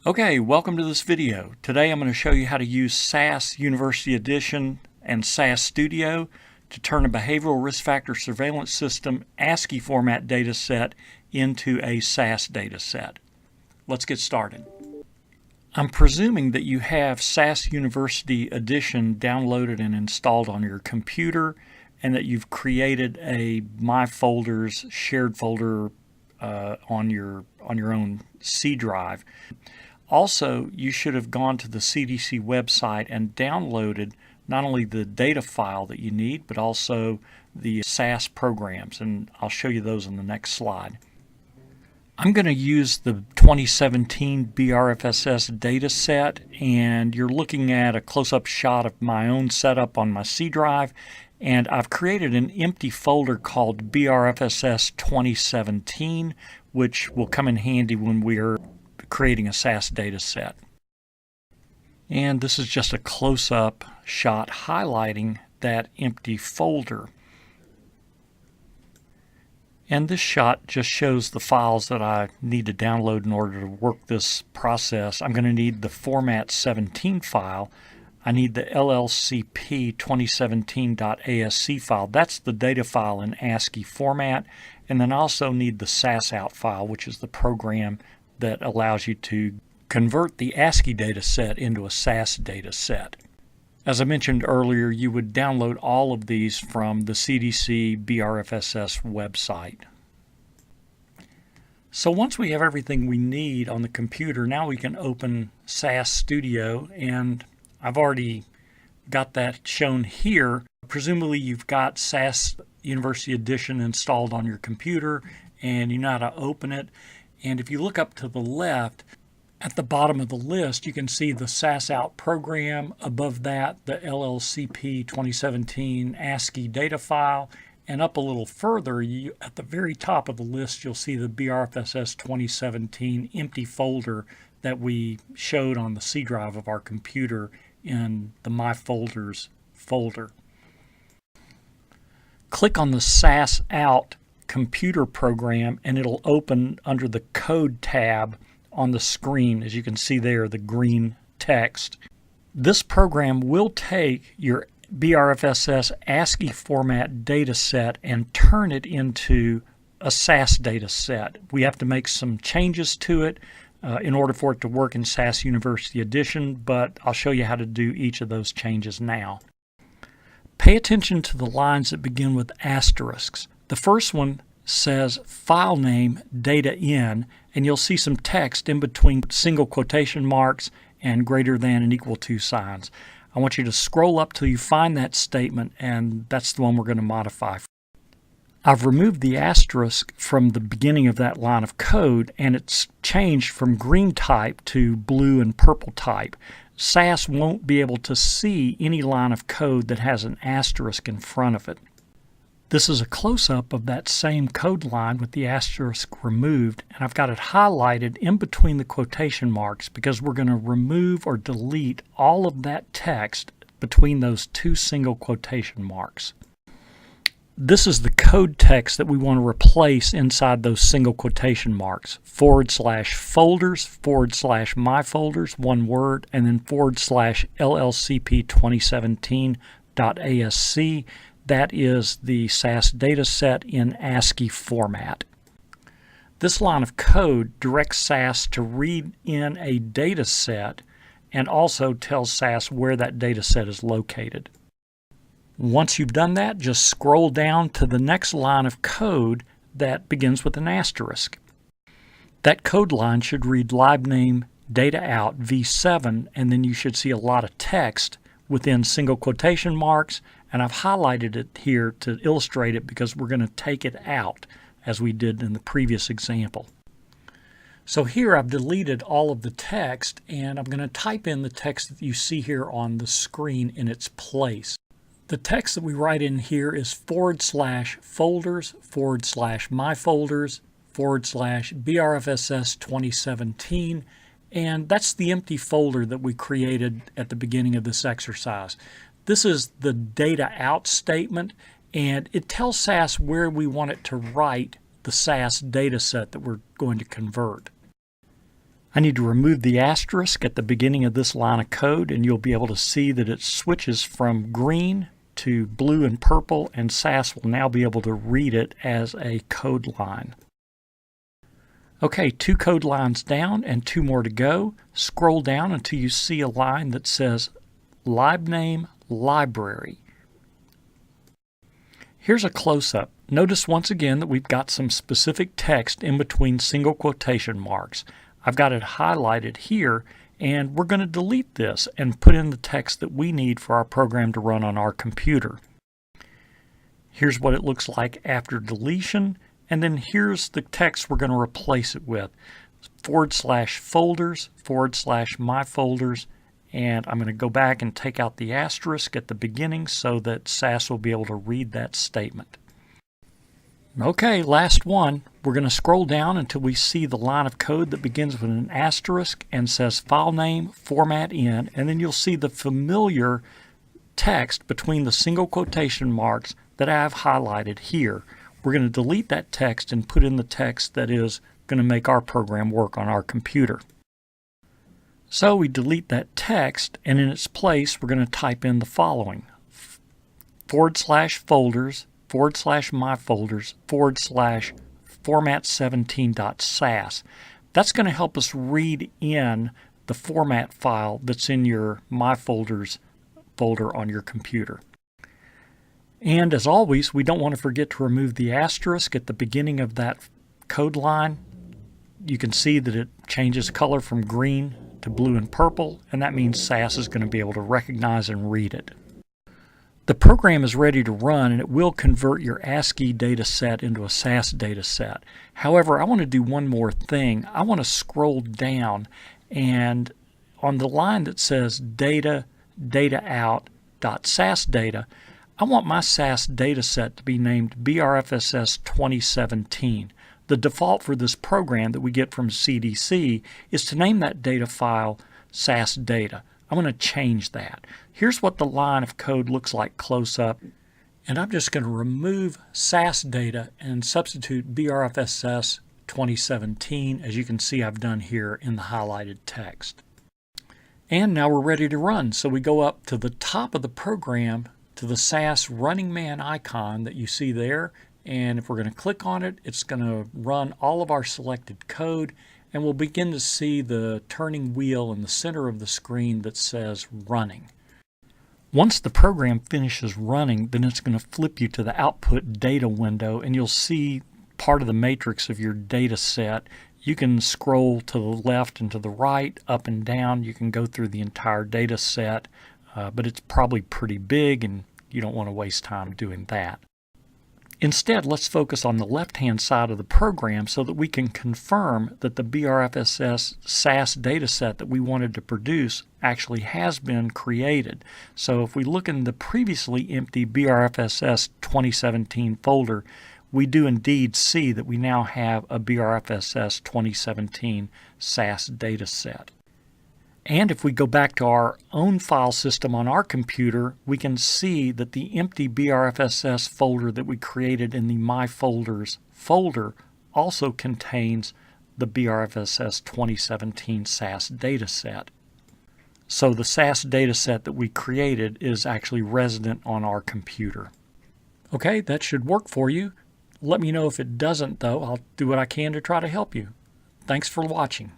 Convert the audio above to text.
Okay, welcome to this video. Today I'm going to show you how to use SAS University Edition and Sas Studio to turn a behavioral risk factor surveillance system ASCII format data set into a SAS data set. Let's get started. I'm presuming that you have SAS University Edition downloaded and installed on your computer and that you've created a My Folders shared folder on your own C drive. Also, you should have gone to the CDC website and downloaded not only the data file that you need, but also the SAS programs, and I'll show you those in the next slide. I'm going to use the 2017 BRFSS data set, and you're looking at a close-up shot of my own setup on my C drive, and I've created an empty folder called BRFSS 2017, which will come in handy when we're creating a SAS data set. And this is just a close-up shot highlighting that empty folder. And this shot just shows the files that I need to download in order to work this process. I'm going to need the Format 17 file. I need the LLCP 2017.ASCII file. That's the data file in ASCII format. And then I also need the SAS out file, which is the program that allows you to convert the ASCII data set into a SAS data set. As I mentioned earlier, you would download all of these from the CDC BRFSS website. So once we have everything we need on the computer, now we can open Sas Studio, and I've already got that shown here. Presumably you've got SAS University Edition installed on your computer and you know how to open it. And if you look up to the left, at the bottom of the list, you can see the SAS out program. Above that, the LLCP 2017 ASCII data file. And up a little further, at the very top of the list, you'll see the BRFSS 2017 empty folder that we showed on the C drive of our computer in the My Folders folder. Click on the SAS out computer program and it'll open under the code tab on the screen. As you can see there, the green text. This program will take your BRFSS ASCII format data set and turn it into a SAS data set. We have to make some changes to it in order for it to work in SAS University Edition, but I'll show you how to do each of those changes now. Pay attention to the lines that begin with asterisks. The first one says file name data in, and you'll see some text in between single quotation marks and greater than and equal to signs. I want you to scroll up till you find that statement, and that's the one we're going to modify. I've removed the asterisk from the beginning of that line of code, and it's changed from green type to blue and purple type. SAS won't be able to see any line of code that has an asterisk in front of it. This is a close-up of that same code line with the asterisk removed, and I've got it highlighted in between the quotation marks because we're going to remove or delete all of that text between those two single quotation marks. This is the code text that we want to replace inside those single quotation marks. /folders, /my folders, one word, and then /LLCP 2017.ASCII. That is the SAS data set in ASCII format. This line of code directs SAS to read in a data set and also tells SAS where that data set is located. Once you've done that, just scroll down to the next line of code that begins with an asterisk. That code line should read live name data out v7, and then you should see a lot of text within single quotation marks, and I've highlighted it here to illustrate it because we're going to take it out as we did in the previous example. So here I've deleted all of the text, and I'm going to type in the text that you see here on the screen in its place. The text that we write in here is /folders, /my folders, /BRFSS 2017, and that's the empty folder that we created at the beginning of this exercise. This is the data out statement, and it tells SAS where we want it to write the SAS data set that we're going to convert. I need to remove the asterisk at the beginning of this line of code, and you'll be able to see that it switches from green to blue and purple, and SAS will now be able to read it as a code line. Okay, 2 code lines down and 2 more to go. Scroll down until you see a line that says LibName Library. Here's a close-up. Notice once again that we've got some specific text in between single quotation marks. I've got it highlighted here, and we're going to delete this and put in the text that we need for our program to run on our computer. Here's what it looks like after deletion, and then here's the text we're going to replace it with. /folders, /myfolders, and I'm going to go back and take out the asterisk at the beginning so that SAS will be able to read that statement. Okay, last one. We're going to scroll down until we see the line of code that begins with an asterisk and says file name, format in, and then you'll see the familiar text between the single quotation marks that I have highlighted here. We're going to delete that text and put in the text that is going to make our program work on our computer. So we delete that text, and in its place we're going to type in the following: /folders, /myfolders, /format17.sas. That's going to help us read in the format file that's in your My Folders folder on your computer. And as always, we don't want to forget to remove the asterisk at the beginning of that code line. You can see that it changes color from green to blue and purple, and that means SAS is going to be able to recognize and read it. The program is ready to run, and it will convert your ASCII data set into a SAS data set. However, I want to do one more thing. I want to scroll down, and on the line that says data.out.sasdata, I want my SAS data set to be named BRFSS 2017. The default for this program that we get from CDC is to name that data file SAS data. I'm going to change that. Here's what the line of code looks like close up, and I'm just going to remove SAS data and substitute BRFSS 2017, as you can see I've done here in the highlighted text. And now we're ready to run. So we go up to the top of the program to the SAS Running Man icon that you see there, and if we're going to click on it, it's going to run all of our selected code, and we'll begin to see the turning wheel in the center of the screen that says running. Once the program finishes running, then it's going to flip you to the output data window, and you'll see part of the matrix of your data set. You can scroll to the left and to the right, up and down. You can go through the entire data set, but it's probably pretty big, and you don't want to waste time doing that. Instead, let's focus on the left-hand side of the program so that we can confirm that the BRFSS SAS dataset that we wanted to produce actually has been created. So if we look in the previously empty BRFSS 2017 folder, we do indeed see that we now have a BRFSS 2017 SAS dataset. And if we go back to our own file system on our computer, we can see that the empty BRFSS folder that we created in the My Folders folder also contains the BRFSS 2017 SAS dataset. So the SAS dataset that we created is actually resident on our computer. Okay, that should work for you. Let me know if it doesn't, though. I'll do what I can to try to help you. Thanks for watching.